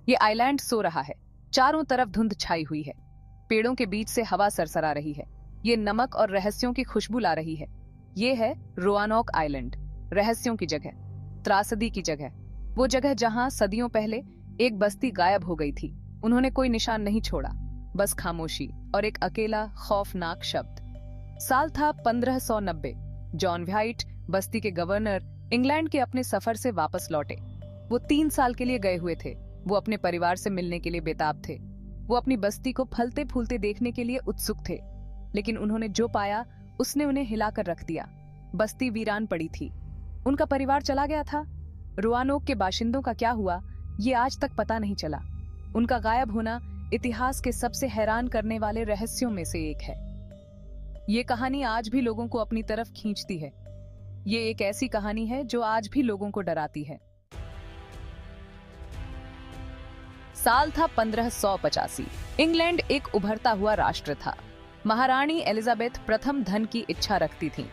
ये आइलैंड सो रहा है। चारों तरफ धुंध छाई हुई है। पेड़ों के बीच से हवा सरसरा रही है। ये नमक और रहस्यों की खुशबू ला रही है। ये है रोआनोक आइलैंड, रहस्यों की जगह, त्रासदी की जगह। वो जगह जहां सदियों पहले एक बस्ती गायब हो गई थी। उन्होंने कोई निशान नहीं छोड़ा, बस खामोशी और एक अकेला खौफनाक शब्द। साल था 1590। जॉन व्हाइट, बस्ती के गवर्नर, इंग्लैंड के अपने सफर से वापस लौटे। वो 3 साल के लिए गए हुए थे। वो अपने परिवार से मिलने के लिए बेताब थे। वो अपनी बस्ती को फलते फूलते देखने के लिए उत्सुक थे। लेकिन उन्होंने जो पाया उसने उन्हें हिलाकर रख दिया। बस्ती वीरान पड़ी थी। उनका परिवार चला गया था। रोआनोक के बाशिंदों का क्या हुआ, ये आज तक पता नहीं चला। उनका गायब होना इतिहास के सबसे हैरान करने वाले रहस्यों में से एक है। ये कहानी आज भी लोगों को अपनी तरफ खींचती है। ये एक ऐसी कहानी है जो आज भी लोगों को डराती है। साल था 1585। इंग्लैंड एक उभरता हुआ राष्ट्र था। महारानी एलिजाबेथ प्रथम धन की इच्छा रखती थीं।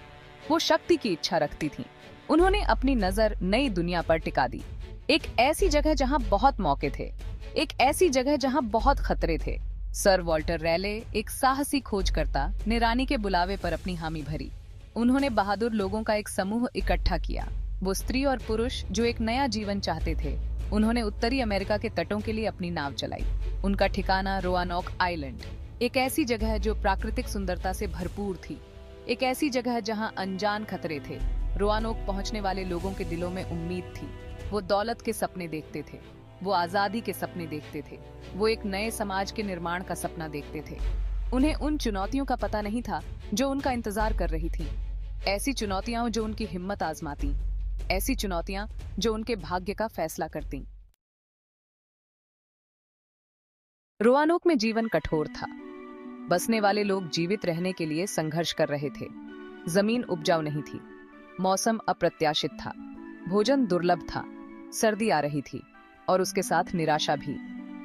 वो शक्ति की इच्छा रखती थीं। उन्होंने अपनी नजर नई दुनिया पर टिका दी। एक ऐसी जगह जहां बहुत मौके थे, एक ऐसी जगह जहां बहुत खतरे थे। सर वॉल्टर रैले, एक साहसी खोजकर्ता, ने रानी के बुलावे पर अपनी हामी भरी। उन्होंने बहादुर लोगों का एक समूह इकट्ठा किया, वो स्त्री और पुरुष जो एक नया जीवन चाहते थे। उन्होंने उत्तरी अमेरिका के तटों के लिए अपनी नाव चलाई। उनका ठिकाना रोआनोक आइलैंड, एक ऐसी जगह जो प्राकृतिक सुंदरता से भरपूर थी, एक ऐसी जगह जहां अनजान खतरे थे। रोआनोक पहुंचने वाले लोगों के दिलों में उम्मीद थी। वो दौलत के सपने देखते थे, वो आजादी के सपने देखते थे, वो एक नए समाज के निर्माण का सपना देखते थे। उन्हें उन चुनौतियों का पता नहीं था जो उनका इंतजार कर रही थी। ऐसी चुनौतियां जो उनकी हिम्मत आजमाती, ऐसी चुनौतियां जो उनके भाग्य का फैसला करती। रोआनोक में जीवन कठोर था। बसने वाले लोग जीवित रहने के लिए संघर्ष कर रहे थे। जमीन उपजाऊ नहीं थी, मौसम अप्रत्याशित था, भोजन दुर्लभ था, सर्दी आ रही थी और उसके साथ निराशा भी।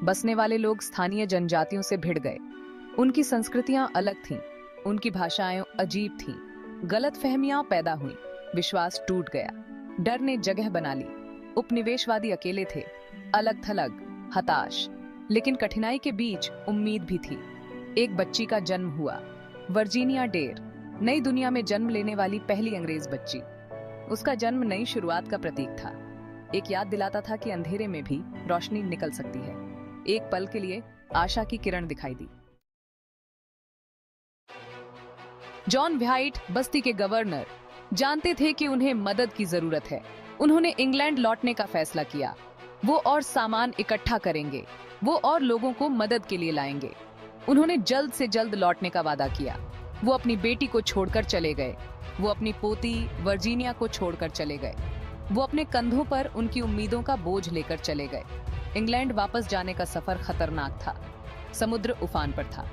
बसने वाले लोग स्थानीय जनजातियों से भिड़ गए। उनकी संस्कृतियां अलग थीं, उनकी भाषाएं अजीब थीं। गलतफहमियां पैदा हुईं, विश्वास टूट गया, डर ने जगह बना ली। उपनिवेशवादी अकेले थे, अलग थलग, हताश। लेकिन कठिनाई के बीच उम्मीद भी थी। एक बच्ची का जन्म हुआ, वर्जीनिया डेर, नई दुनिया में जन्म लेने वाली पहली अंग्रेज बच्ची। उसका जन्म नई शुरुआत का प्रतीक था। एक याद दिलाता था कि अंधेरे में भी रोशनी निकल सकती है। एक पल के लिए आशा की किरण दिखाई दी। जॉन व्हाइट, बस्ती के गवर्नर, जानते थे कि उन्हें मदद की जरूरत है। उन्होंने इंग्लैंड लौटने का फैसला किया। वो और सामान इकट्ठा करेंगे, वो और लोगों को मदद के लिए लाएंगे। उन्होंने जल्द से जल्द लौटने का वादा किया। वो अपनी बेटी को छोड़कर चले गए, वो अपनी पोती वर्जीनिया को छोड़कर चले गए, वो अपने कंधों पर उनकी उम्मीदों का बोझ लेकर चले गए। इंग्लैंड वापस जाने का सफर खतरनाक था। समुद्र उफान पर था,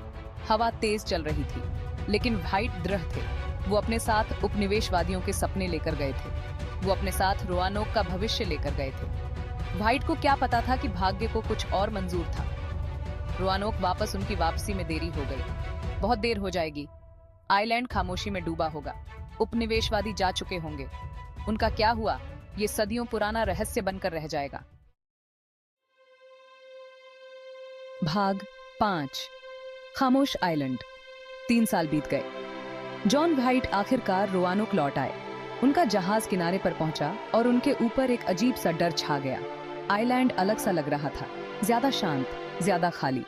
हवा तेज चल रही थी, लेकिन व्हाइट दृढ़ थे। वो अपने साथ उपनिवेशवादियों के सपने लेकर गए थे, वो अपने साथ रोआनोक का भविष्य लेकर गए थे। व्हाइट को क्या पता था कि भाग्य को कुछ और मंजूर था। रोआनोक वापस उनकी वापसी में देरी हो गई। बहुत देर हो जाएगी। आइलैंड खामोशी में डूबा होगा। उपनिवेशवादी जा चुके होंगे। उनका क्या हुआ, ये सदियों पुराना रहस्य बनकर रह जाएगा। भाग 5, खामोश आइलैंड। 3 साल बीत गए। जॉन व्हाइट आखिरकार रोआनोक लौट आए। उनका जहाज किनारे पर पहुंचा और उनके ऊपर एक अजीब सा डर छा गया। आइलैंड अलग सा लग रहा था, ज्यादा शांत, ज्यादा खाली।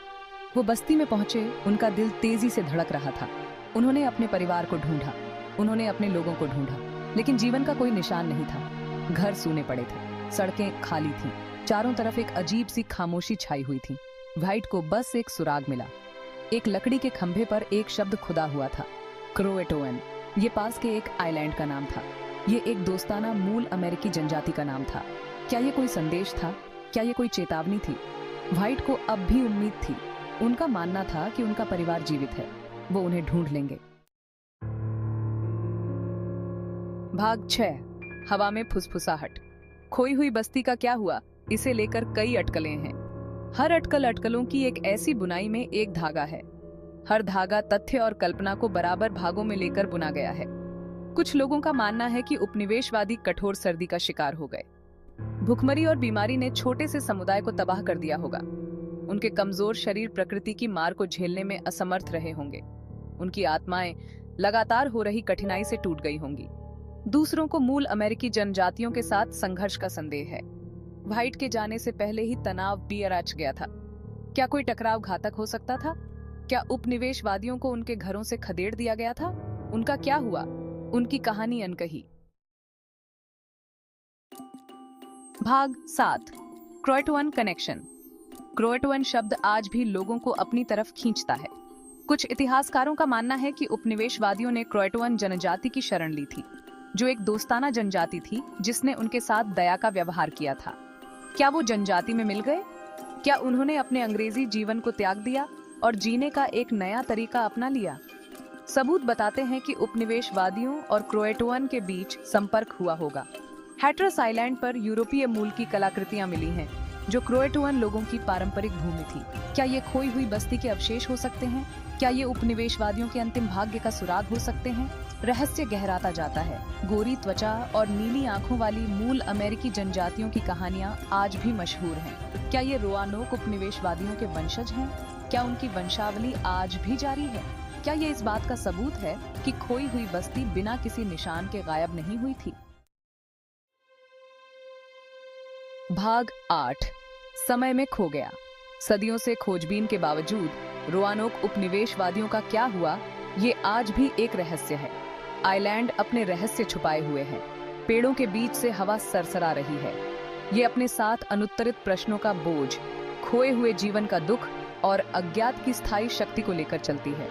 वो बस्ती में पहुंचे, उनका दिल तेजी से धड़क रहा था। उन्होंने अपने परिवार को ढूंढा, उन्होंने अपने लोगों को ढूंढा, लेकिन जीवन का कोई निशान नहीं था। घर सूने पड़े थे, सड़कें खाली थीं, चारों तरफ एक अजीब सी खामोशी छाई हुई थी। व्हाइट को बस एक सुराग मिला। एक लकड़ी के खंभे पर एक शब्द खुदा हुआ था, क्रोएटोन। ये पास के एक आइलैंड का नाम था। ये एक दोस्ताना मूल अमेरिकी जनजाति का नाम था। क्या ये कोई संदेश था? क्या ये कोई चेतावनी थी? व्हाइट को अब भी उम्मीद थी। उनका मानना था कि उनका परिवार जीवित है, वो उन्हें ढूंढ लेंगे। भाग 6, हवा में फुसफुसाहट। खोई हुई बस्ती का क्या हुआ, इसे लेकर कई अटकलें हैं। हर अटकल अटकलों की एक ऐसी बुनाई में एक धागा है। हर धागा तथ्य और कल्पना को बराबर भागों में लेकर बुना गया है। कुछ लोगों का मानना है कि उपनिवेशवादी कठोर सर्दी का शिकार हो गए। भुखमरी और बीमारी ने छोटे से समुदाय को तबाह कर दिया होगा। उनके कमजोर शरीर प्रकृति की मार को झेलने में असमर्थ रहे होंगे। उनकी आत्माएं लगातार हो रही कठिनाई से टूट गई होंगी। दूसरों को मूल अमेरिकी जनजातियों के साथ संघर्ष का संदेह है। व्हाइट के जाने से पहले ही तनाव बियराच गया था। क्या कोई टकराव घातक हो सकता था? क्या उपनिवेशवादियों को उनके घरों से खदेड़ दिया गया था? उनका क्या हुआ? उनकी कहानी अनकही। भाग 7, क्रोएटवन कनेक्शन। क्रोएटवन शब्द आज भी लोगों को अपनी तरफ खींचता है। कुछ इतिहासकारों का मानना है कि उपनिवेशवादियों ने क्रोएटवन जनजाति की शरण ली थी, जो एक दोस्ताना जनजाति थी जिसने उनके साथ दया का व्यवहार किया था। क्या वो जनजाति में मिल गए? क्या उन्होंने अपने अंग्रेजी जीवन को त्याग दिया और जीने का एक नया तरीका अपना लिया? सबूत बताते हैं कि उपनिवेशवादियों और क्रोएटवन के बीच संपर्क हुआ होगा। हैट्रस आइलैंड पर यूरोपीय मूल की कलाकृतियां मिली हैं, जो क्रोएटवन लोगों की पारंपरिक भूमि थी। क्या ये खोई हुई बस्ती के अवशेष हो सकते हैं? क्या ये उपनिवेशवादियों के अंतिम भाग्य का सुराग हो सकते हैं? रहस्य गहराता जाता है। गोरी त्वचा और नीली आंखों वाली मूल अमेरिकी जनजातियों की कहानियां आज भी मशहूर हैं। क्या ये रोआनोक उपनिवेशवादियों के वंशज हैं? क्या उनकी वंशावली आज भी जारी है? क्या ये इस बात का सबूत है कि खोई हुई बस्ती बिना किसी निशान के गायब नहीं हुई थी? भाग 8, समय में खो गया। सदियों से खोजबीन के बावजूद रोआनोक उपनिवेशवादियों का क्या हुआ, ये आज भी एक रहस्य है। आइलैंड अपने रहस्य छुपाए हुए है। पेड़ों के बीच से हवा सरसरा रही है। ये अपने साथ अनुत्तरित प्रश्नों का बोझ, खोए हुए जीवन का दुख और अज्ञात की स्थायी शक्ति को लेकर चलती है।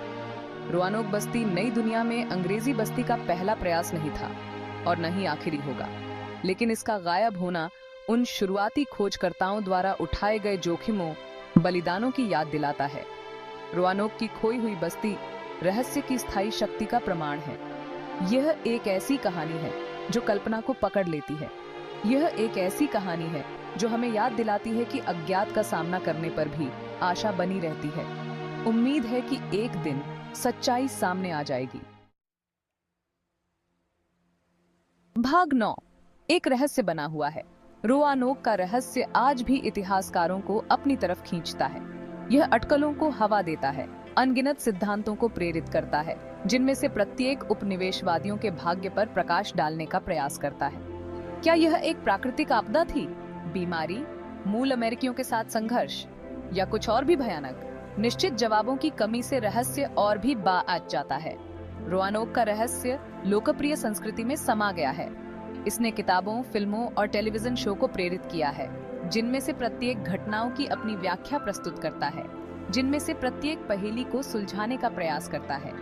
रोआनोक बस्ती नई दुनिया में अंग्रेजी बस्ती का पहला प्रयास नहीं था और न ही आखिरी होगा, लेकिन इसका गायब होना उन शुरुआती खोजकर्ताओं द्वारा उठाए गए जोखिमों, बलिदानों की याद दिलाता है। रोआनोक की खोई हुई बस्ती रहस्य की स्थायी शक्ति का प्रमाण है। यह एक ऐसी कहानी है जो कल्पना को पकड़ लेती है। यह एक ऐसी कहानी है जो हमें याद दिलाती है कि अज्ञात का सामना करने पर भी आशा बनी रहती है। उम्मीद है कि एक दिन सच्चाई सामने आ जाएगी। भाग 9, एक रहस्य बना हुआ है। रोआनोक का रहस्य आज भी इतिहासकारों को अपनी तरफ खींचता है। यह अटकलों को हवा देता है, अनगिनत सिद्धांतों को प्रेरित करता है, जिनमें से प्रत्येक उपनिवेशवादियों के भाग्य पर प्रकाश डालने का प्रयास करता है। क्या यह एक प्राकृतिक आपदा थी, बीमारी, मूल अमेरिकियों के साथ संघर्ष, या कुछ और भी भयानक? निश्चित जवाबों की कमी से रहस्य और भी बाअज जाता है। रोआनोक का रहस्य लोकप्रिय संस्कृति में समा गया है। इसने किताबों, फिल्मों और टेलीविजन शो को प्रेरित किया है, जिनमें से प्रत्येक घटनाओं की अपनी व्याख्या प्रस्तुत करता है, जिनमें से प्रत्येक पहेली को सुलझाने का प्रयास करता है।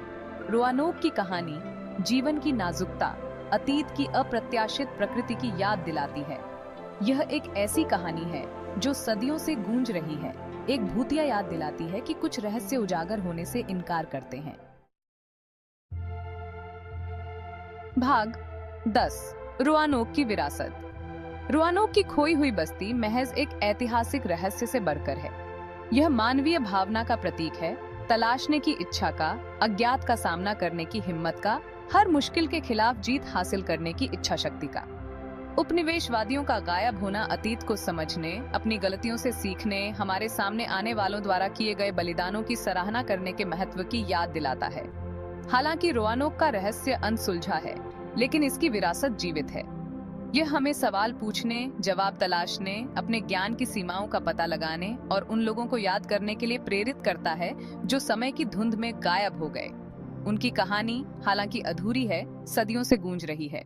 रोआनोक की कहानी जीवन की नाजुकता, अतीत की अप्रत्याशित प्रकृति की याद दिलाती है। यह एक ऐसी कहानी है जो सदियों से गूंज रही है, एक भूतिया याद दिलाती है कि कुछ रहस्य उजागर होने से इनकार करते हैं। भाग 10, रोआनोक की विरासत। रोआनोक की खोई हुई बस्ती महज एक ऐतिहासिक रहस्य से बढ़कर है। यह मानवीय भावना का प्रतीक है, तलाशने की इच्छा का, अज्ञात का सामना करने की हिम्मत का, हर मुश्किल के खिलाफ जीत हासिल करने की इच्छा शक्ति का। उपनिवेशवादियों का गायब होना अतीत को समझने, अपनी गलतियों से सीखने, हमारे सामने आने वालों द्वारा किए गए बलिदानों की सराहना करने के महत्व की याद दिलाता है। हालांकि रोआनोक का रहस्य अनसुलझा है, लेकिन इसकी विरासत जीवित है। यह हमें सवाल पूछने, जवाब तलाशने, अपने ज्ञान की सीमाओं का पता लगाने और उन लोगों को याद करने के लिए प्रेरित करता है जो समय की धुंध में गायब हो गए। उनकी कहानी, हालांकि अधूरी है, सदियों से गूंज रही है।